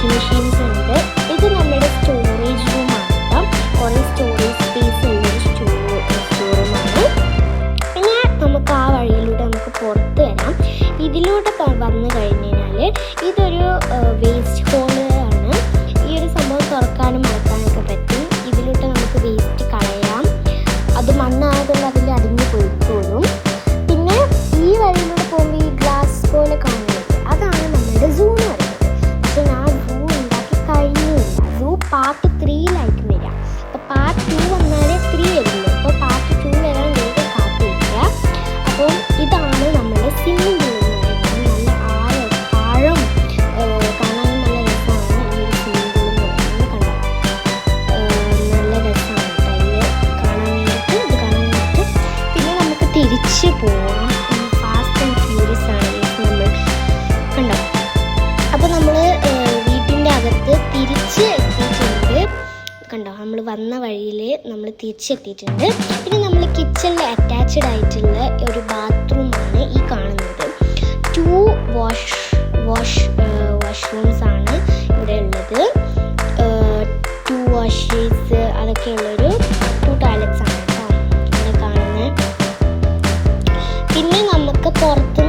Washing machines ഉണ്ട്. ഇത് നമ്മുടെ സ്റ്റോറേജ് റൂമാണ് കേട്ടോ. കുറേ സ്റ്റോറേജ് സ്പേസ് ഉള്ളൊരു സ്റ്റോർ റൂമാണ്. പിന്നെ നമുക്ക് ആ വഴിയിലൂടെ നമുക്ക് പുറത്ത് വരാം. ഇതിലൂടെ വന്നു കഴിഞ്ഞാൽ ഇതൊരു വേസ്റ്റ് ഹോളാണ്. ഈ ഒരു സംഭവം തുറക്കാനും മറക്കാനൊക്കെ പറ്റും. ഇതിലൂടെ നമുക്ക് വേസ്റ്റ് കളയാം. അത് മണ്ണായതുകൊണ്ട് അതിൽ അടിഞ്ഞു പോയിക്കോളും. പിന്നെ ഈ വഴിയിലൂടെ പോകുമ്പോൾ ഈ ഗ്ലാസ് പോലെ കാണുന്നത് അതാണ് നമ്മുടെ സൂ എന്ന് പറയുന്നത്. പക്ഷെ ഞാൻ സൂ ഉണ്ടാക്കി കഴിഞ്ഞില്ല. സൂ പാർട്ട് 3 വരാം. അപ്പോൾ പാർട്ട് 2 വന്നാലേ 3 വരുള്ളൂ. അപ്പോൾ പാർട്ട് 2 വരാൻ വേണ്ടി കാത്തിരിക്കുക. അപ്പോൾ ഇതാണ് നമ്മുടെ സ്വിമ്മിംഗ് പൂൾ എന്ന് പറയുന്നത്. നല്ല ആഴം കാണാൻ നല്ല രസമാണ് ഈ ഒരു സ്വിമ്മിംഗ് പൂൾ എന്ന് പറയുന്നത്. കണ്ടോ, നല്ല രസമാണ് കേട്ടോ ഇത് കാണാൻ വേണ്ടിയിട്ട്. പിന്നെ നമുക്ക് തിരിച്ച് പോവാം. ഫാസ്റ്റ് ആൻഡ് ഫ്യൂരിയസ് ആണ് നമ്മൾ കണ്ടോ. അപ്പോൾ നമ്മൾ വീട്ടിൻ്റെ അകത്ത് തിരിച്ച് എത്തിയിട്ടുണ്ട്. കണ്ടോ, നമ്മൾ വന്ന വഴിയിൽ നമ്മൾ തിരിച്ചെത്തിയിട്ടുണ്ട്. പിന്നെ നമ്മൾ കിച്ചണിൽ അറ്റാച്ച്ഡ് ആയിട്ടുള്ള ഒരു ബാത്റൂമാണ് ഈ കാണുന്നത്. 2 വാഷ്റൂംസ് ആണ് ഇവിടെ ഉള്ളത്. 2 വാഷേഴ്സ് അതൊക്കെയുള്ളൊരു 2 ടോയ്ലറ്റ്സ് ആണ് കേട്ടോ ഇവിടെ കാണുന്നത്. പിന്നെ നമുക്ക് പുറത്ത്